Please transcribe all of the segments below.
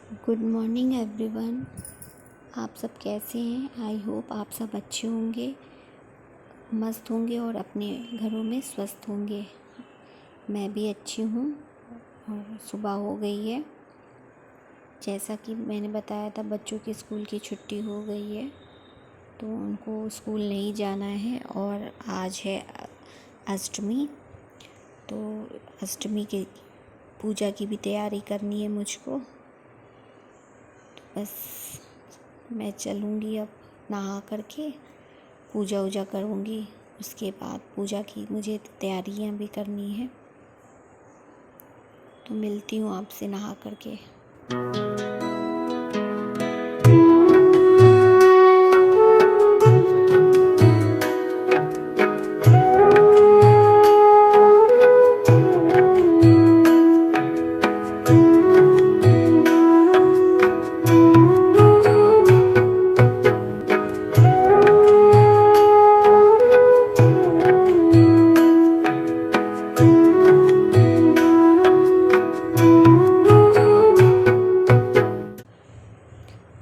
Good morning everyone. आप सब कैसे हैं? आई होप आप सब अच्छे होंगे, मस्त होंगे और अपने घरों में स्वस्थ होंगे। मैं भी अच्छी हूँ और सुबह हो गई है। जैसा कि मैंने बताया था, बच्चों की स्कूल की छुट्टी हो गई है तो उनको स्कूल नहीं जाना है और आज है अष्टमी। तो अष्टमी की पूजा की भी तैयारी करनी है मुझको। बस मैं चलूँगी अब नहा करके, पूजा वूजा करूँगी। उसके बाद पूजा की मुझे तैयारियाँ भी करनी है, तो मिलती हूँ आपसे नहा करके।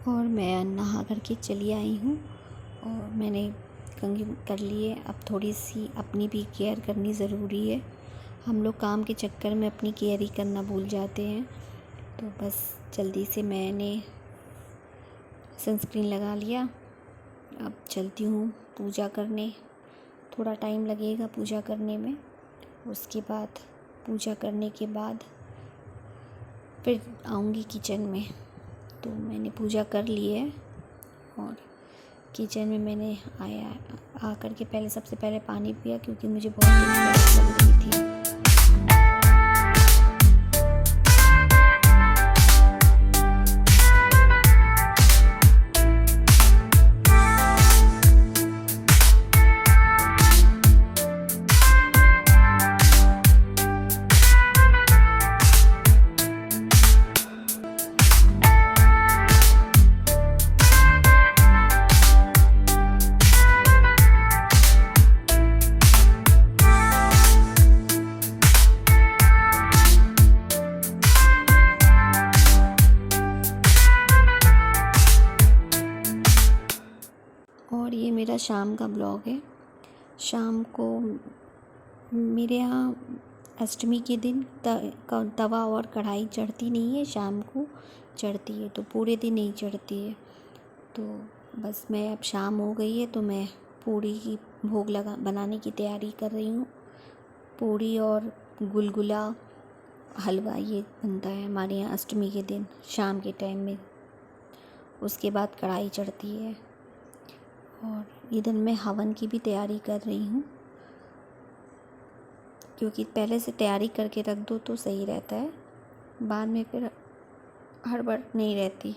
और मैं नहा करके चली आई हूँ और मैंने कंघी कर ली है। अब थोड़ी सी अपनी भी केयर करनी ज़रूरी है। हम लोग काम के चक्कर में अपनी केयर ही करना भूल जाते हैं। तो बस जल्दी से मैंने सनस्क्रीन लगा लिया। अब चलती हूँ पूजा करने। थोड़ा टाइम लगेगा पूजा करने में। उसके बाद पूजा करने के बाद फिर आऊँगी किचन में। तो मैंने पूजा कर ली है और किचन में मैंने आकर के सबसे पहले पानी पिया, क्योंकि मुझे बहुत प्यास लग रही थी। और ये मेरा शाम का ब्लॉग है। शाम को मेरे यहाँ अष्टमी के दिन तवा और कढ़ाई चढ़ती नहीं है, शाम को चढ़ती है, तो पूरे दिन नहीं चढ़ती है। तो बस मैं अब शाम हो गई है तो मैं पूड़ी की भोग बनाने की तैयारी कर रही हूँ। पूड़ी और गुलगुला हलवा ये बनता है हमारे यहाँ अष्टमी के दिन शाम के टाइम में। उसके बाद कढ़ाई चढ़ती है और इधर मैं हवन की भी तैयारी कर रही हूँ, क्योंकि पहले से तैयारी करके रख दो तो सही रहता है, बाद में फिर हड़बड़ नहीं रहती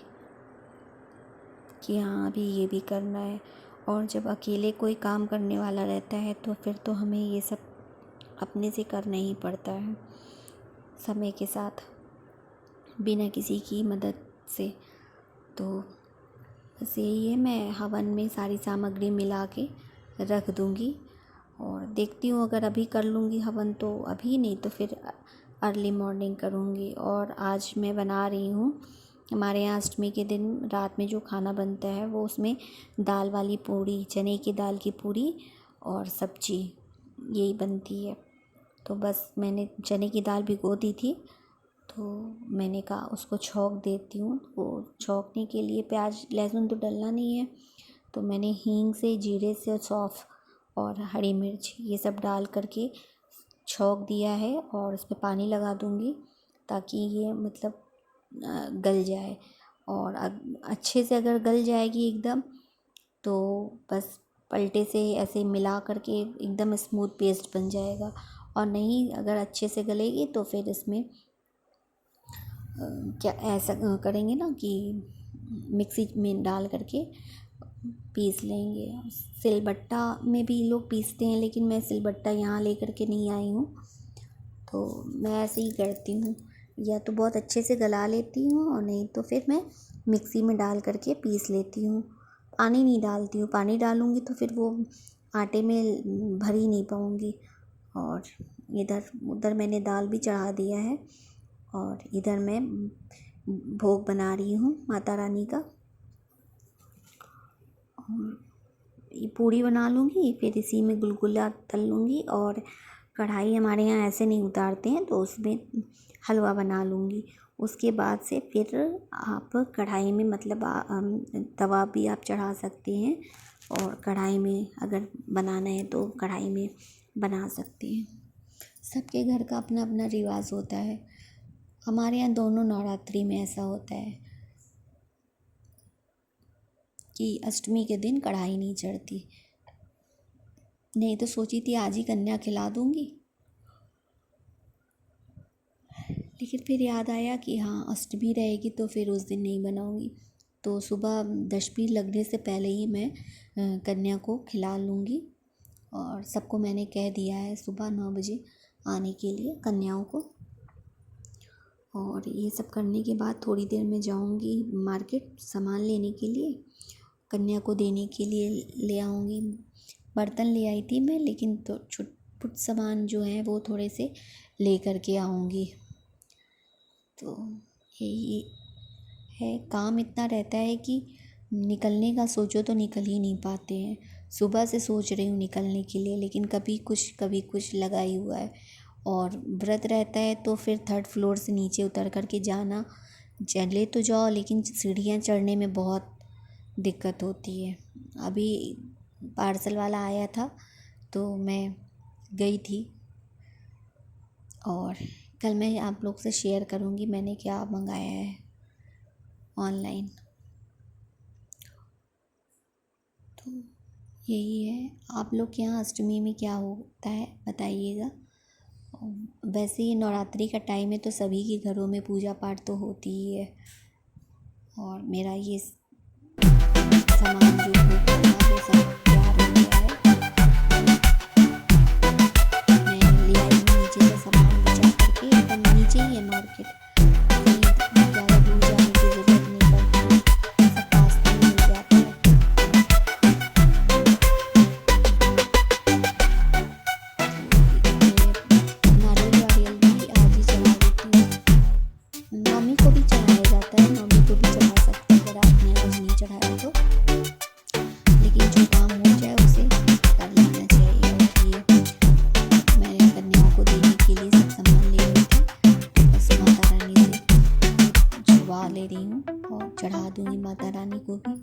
कि हाँ अभी ये भी करना है। और जब अकेले कोई काम करने वाला रहता है तो फिर तो हमें ये सब अपने से करना ही पड़ता है, समय के साथ, बिना किसी की मदद से। तो बस यही है, मैं हवन में सारी सामग्री मिला के रख दूँगी और देखती हूँ अगर अभी कर लूँगी हवन तो अभी, नहीं तो फिर अर्ली मॉर्निंग करूँगी। और आज मैं बना रही हूँ, हमारे यहाँ अष्टमी के दिन रात में जो खाना बनता है वो उसमें दाल वाली पूड़ी, चने की दाल की पूड़ी और सब्जी यही बनती है। तो बस मैंने चने की दाल भिगो दी थी तो मैंने कहा उसको छौंक देती हूँ। वो छौंकने के लिए प्याज लहसुन तो डलना नहीं है, तो मैंने हींग से, जीरे से, सौंफ और हरी मिर्च ये सब डाल करके छौंक दिया है और उस पर पानी लगा दूँगी ताकि ये मतलब गल जाए। और अच्छे से अगर गल जाएगी एकदम तो बस पलटे से ऐसे मिला करके एकदम स्मूथ पेस्ट बन जाएगा। और नहीं अगर अच्छे से गलेगी तो फिर इसमें क्या ऐसा करेंगे ना कि मिक्सी में डाल करके पीस लेंगे। सिलबट्टा में भी लोग पीसते हैं, लेकिन मैं सिलबट्टा यहाँ लेकर के नहीं आई हूँ, तो मैं ऐसे ही करती हूँ, या तो बहुत अच्छे से गला लेती हूँ और नहीं तो फिर मैं मिक्सी में डाल करके पीस लेती हूँ। पानी नहीं डालती हूँ, पानी डालूँगी तो फिर वो आटे में भर ही नहीं पाऊँगी। और उधर मैंने दाल भी चढ़ा दिया है और इधर मैं भोग बना रही हूँ माता रानी का। और ये पूड़ी बना लूँगी, फिर इसी में गुलगुला तल लूँगी, और कढ़ाई हमारे यहाँ ऐसे नहीं उतारते हैं तो उसमें हलवा बना लूँगी। उसके बाद से फिर आप कढ़ाई में मतलब तवा भी आप चढ़ा सकते हैं, और कढ़ाई में अगर बनाना है तो कढ़ाई में बना सकते हैं। सबके घर का अपना अपना रिवाज होता है। हमारे यहाँ दोनों नवरात्रि में ऐसा होता है कि अष्टमी के दिन कढ़ाई नहीं चढ़ती। नहीं तो सोची थी आज ही कन्या खिला दूँगी, लेकिन फिर याद आया कि हाँ अष्टमी रहेगी तो फिर उस दिन नहीं बनाऊँगी, तो सुबह दशमी लगने से पहले ही मैं कन्या को खिला लूँगी। और सबको मैंने कह दिया है सुबह 9 बजे आने के लिए कन्याओं को। और ये सब करने के बाद थोड़ी देर में जाऊँगी मार्केट सामान लेने के लिए, कन्या को देने के लिए ले आऊँगी। बर्तन ले आई थी मैं, लेकिन तो छुट सामान जो हैं वो थोड़े से ले कर के आऊँगी। तो यही है, काम इतना रहता है कि निकलने का सोचो तो निकल ही नहीं पाते हैं। सुबह से सोच रही हूँ निकलने के लिए, लेकिन कभी कुछ लगा ही हुआ है। और व्रत रहता है तो फिर 3rd फ्लोर से नीचे उतर कर के जाना, चले तो जाओ लेकिन सीढ़ियाँ चढ़ने में बहुत दिक्कत होती है। अभी पार्सल वाला आया था तो मैं गई थी, और कल मैं आप लोग से शेयर करूँगी मैंने क्या मंगाया है ऑनलाइन। तो यही है। आप लोग के यहाँ अष्टमी में क्या होता है बताइएगा। वैसे ही नवरात्रि का टाइम है तो सभी के घरों में पूजा पाठ तो होती ही है। और मेरा ये सामान जो वो सब तैयार हो गया है। मैं ले आई हूँ नीचे से सामान बचा करके, एकदम नीचे ही है मार्केट, कहीं ज़्यादा दूर जाने की ज़रूरत नहीं पड़ती, सब पास में मिल जाता है। नारियल वारियल भी आज ही चढ़ा देती हूँ। नवमी को भी चढ़ाया जाता है, नवमी को भी चढ़ा सकते हैं अगर आपने आज नहीं चढ़ाया तो, लेकिन जो काम हो जाए उसे कर लेना चाहिए। और ये मैंने कन्याओं को देने के लिए सब सामान ले ली थी, बस माता रानी से छुआ ले रही हूँ और चढ़ा दूँगी माता रानी को भी।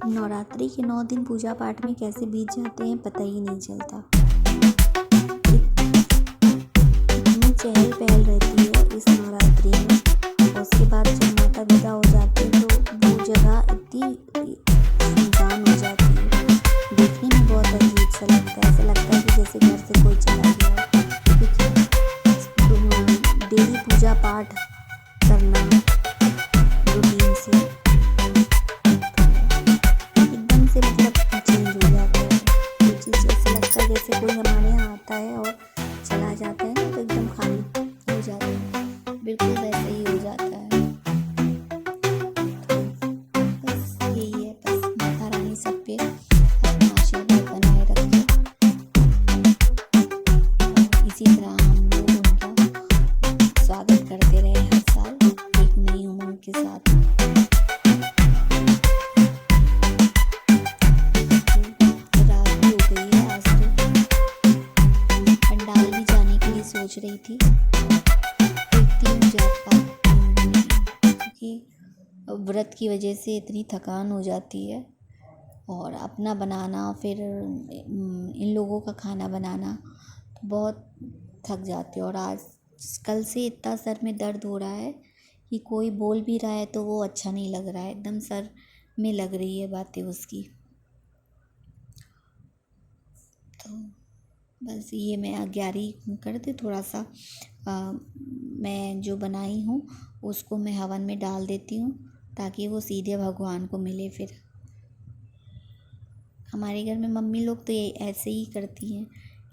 नवरात्रि के 9 दिन पूजा पाठ में कैसे बीत जाते हैं पता ही नहीं चलता। इतनी चहल पहल रहती है इस नवरात्रि में, और उसके बाद जब माता विदा हो जाती है तो वो जगह इतनी सुनसान हो जाती है, देखने में बहुत अजीब सा लगता है। ऐसा लगता है कि जैसे घर से कोई चला गया हो, क्योंकि डेली पूजा पाठ करना रूटीन से एकदम से मतलब चेंज हो जाता है। ये चीज़ ऐसा लगता है जैसे कोई हमारे यहाँ आता है और चला जाता है ना, तो एकदम खाली हो जाता है, बिल्कुल वैसे ही हो जाता है। बस यही है, बस माता रानी सब पे अपना आशीर्वाद बनाए रखे, और इसी तरह हम लोग उनका स्वागत करते रहे हर साल एक नई उमंग के साथ। रात भी हो गई है आज तो, पंडाल भी जाने के लिए सोच रही थी, देखती हूँ जा पाऊँगी नहीं, क्योंकि व्रत की वजह से इतनी थकान हो जाती है, और अपना बनाना फिर इन लोगों का खाना बनाना तो बहुत थक जाते हैं। और आज कल से इतना सर में दर्द हो रहा है कि कोई बोल भी रहा है तो वो अच्छा नहीं लग रहा है, एकदम सर में लग रही है बातें उसकी। तो बस ये मैं 11 कर दे थोड़ा सा, मैं जो बनाई हूँ उसको मैं हवन में डाल देती हूँ ताकि वो सीधे भगवान को मिले। फिर हमारे घर में मम्मी लोग तो ये ऐसे ही करती हैं,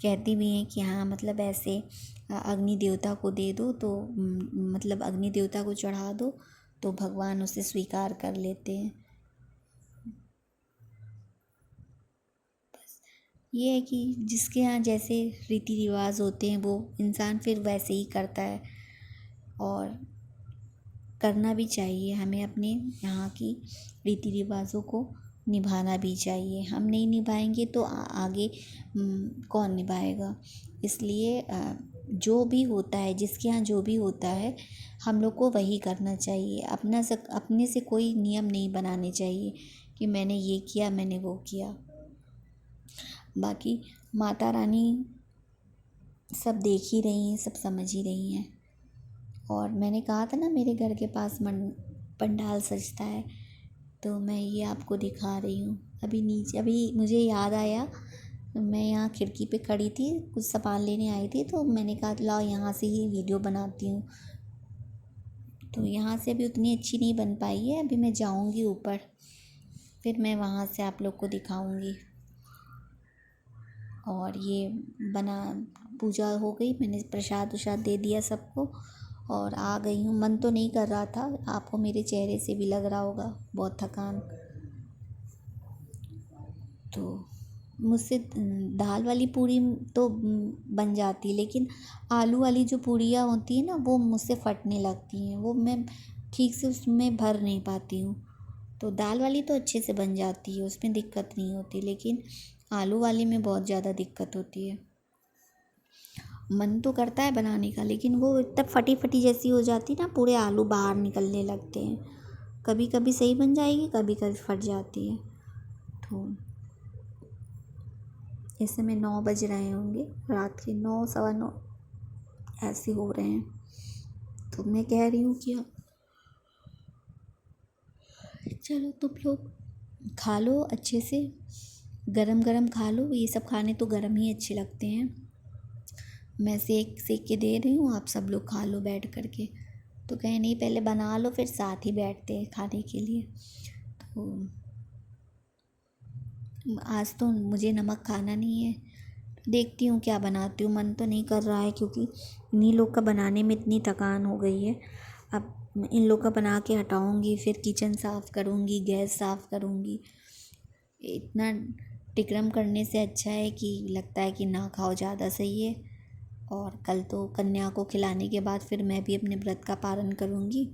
कहती भी हैं कि हाँ मतलब ऐसे अग्नि देवता को दे दो तो मतलब अग्नि देवता को चढ़ा दो तो भगवान उसे स्वीकार कर लेते हैं। बस ये है कि जिसके यहाँ जैसे रीति रिवाज होते हैं वो इंसान फिर वैसे ही करता है। और करना भी चाहिए। हमें अपने यहाँ की रीति रिवाज़ों को निभाना भी चाहिए। हम नहीं निभाएंगे तो आगे कौन निभाएगा। इसलिए जो भी होता है, जिसके यहाँ जो भी होता है, हम लोग को वही करना चाहिए। अपने से कोई नियम नहीं बनाने चाहिए कि मैंने ये किया, मैंने वो किया। बाकी माता रानी सब देख ही रही हैं, सब समझ ही रही हैं। और मैंने कहा था ना मेरे घर के पास पंडाल सजता है, तो मैं ये आपको दिखा रही हूँ। अभी मुझे याद आया, मैं यहाँ खिड़की पे खड़ी थी, कुछ सामान लेने आई थी, तो मैंने कहा लाओ यहाँ से ही वीडियो बनाती हूँ। तो यहाँ से अभी उतनी अच्छी नहीं बन पाई है, अभी मैं जाऊँगी ऊपर, फिर मैं वहाँ से आप लोग को दिखाऊँगी। और ये पूजा हो गई, मैंने प्रसाद वसाद दे दिया सबको और आ गई हूँ। मन तो नहीं कर रहा था, आपको मेरे चेहरे से भी लग रहा होगा बहुत थकान। तो मुझसे दाल वाली पूरी तो बन जाती, लेकिन आलू वाली जो पूरियाँ होती है ना, वो मुझसे फटने लगती हैं, वो मैं ठीक से उसमें भर नहीं पाती हूँ। तो दाल वाली तो अच्छे से बन जाती है, उसमें दिक्कत नहीं होती, लेकिन आलू वाली में बहुत ज़्यादा दिक्कत होती है। मन तो करता है बनाने का, लेकिन वो इतना फटी फटी जैसी हो जाती ना, पूरे आलू बाहर निकलने लगते हैं। कभी कभी सही बन जाएगी, कभी कभी फट जाती है। तो इस समय 9 बज रहे होंगे, रात के 9 सवा 9 ऐसे हो रहे हैं। तो मैं कह रही हूँ कि चलो तुम लोग खा लो अच्छे से, गरम गरम खा लो। ये सब खाने तो गरम ही अच्छे लगते हैं। मैं सेक के दे रही हूँ, आप सब लोग खा लो बैठ कर के। तो कहे नहीं, पहले बना लो फिर साथ ही बैठते हैं खाने के लिए। तो आज तो मुझे नमक खाना नहीं है, देखती हूँ क्या बनाती हूँ। मन तो नहीं कर रहा है, क्योंकि इन्हीं लोग का बनाने में इतनी थकान हो गई है। अब इन लोग का बना के हटाऊँगी, फिर किचन साफ़ करूँगी, गैस साफ़ करूँगी। इतना टिकरम करने से अच्छा है कि लगता है कि ना खाओ ज़्यादा सही है। और कल तो कन्या को खिलाने के बाद फिर मैं भी अपने व्रत का पालन करूँगी,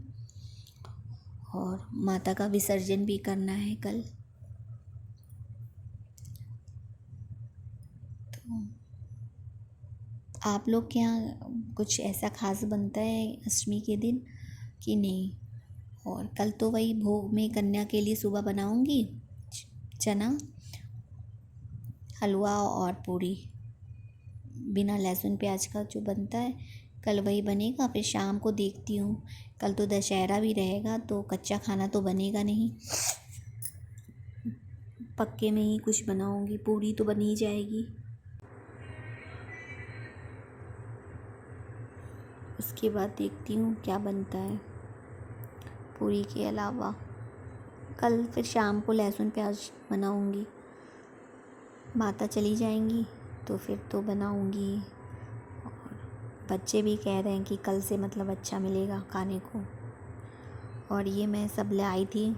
और माता का विसर्जन भी करना है कल। तो आप लोग के यहाँ कुछ ऐसा खास बनता है अष्टमी के दिन कि नहीं? और कल तो वही भोग में कन्या के लिए सुबह बनाऊँगी चना, हलवा और पूरी, बिना लहसुन प्याज का जो बनता है, कल वही बनेगा। फिर शाम को देखती हूँ, कल तो दशहरा भी रहेगा, तो कच्चा खाना तो बनेगा नहीं, पक्के में ही कुछ बनाऊँगी। पूरी तो बन ही जाएगी। उसके बाद देखती हूँ क्या बनता है पूरी के अलावा। कल फिर शाम को लहसुन प्याज बनाऊँगी, माता चली जाएंगी तो फिर तो बनाऊँगी। और बच्चे भी कह रहे हैं कि कल से मतलब अच्छा मिलेगा खाने को। और ये मैं सब ले आई थी,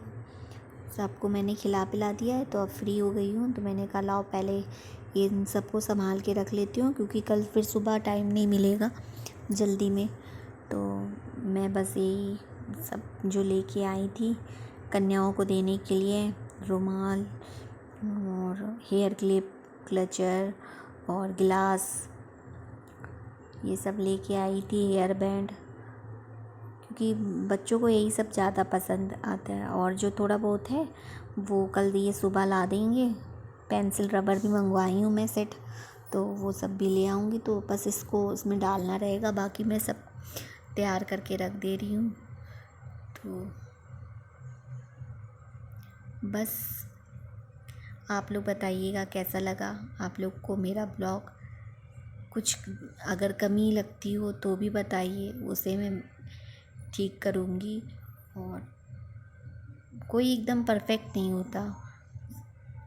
सबको मैंने खिला पिला दिया है, तो अब फ्री हो गई हूँ। तो मैंने कहा लाओ पहले इन सबको संभाल के रख लेती हूँ, क्योंकि कल फिर सुबह टाइम नहीं मिलेगा जल्दी में। तो मैं बस यही सब जो लेके आई थी कन्याओं को देने के लिए, रुमाल और हेयर क्लिप, क्लचर और गिलास, ये सब लेके आई थी, हेयर बैंड, क्योंकि बच्चों को यही सब ज़्यादा पसंद आता है। और जो थोड़ा बहुत है वो कल ये सुबह ला देंगे। पेंसिल रबर भी मंगवाई हूँ मैं सेट, तो वो सब भी ले आऊँगी। तो बस इसको इसमें डालना रहेगा, बाकी मैं सब तैयार करके रख दे रही हूँ। तो बस आप लोग बताइएगा कैसा लगा आप लोग को मेरा ब्लॉग। कुछ अगर कमी लगती हो तो भी बताइए, उसे मैं ठीक करूँगी। और कोई एकदम परफेक्ट नहीं होता,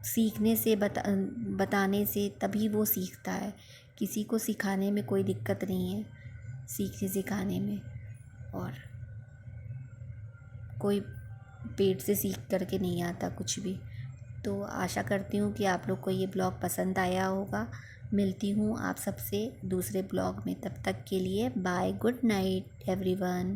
सीखने से बताने से तभी वो सीखता है। किसी को सिखाने में कोई दिक्कत नहीं है, सीखने सिखाने में। और कोई पेट से सीख करके नहीं आता कुछ भी। तो आशा करती हूँ कि आप लोग को ये ब्लॉग पसंद आया होगा। मिलती हूँ आप सबसे दूसरे ब्लॉग में। तब तक के लिए बाय, गुड नाइट एवरीवन।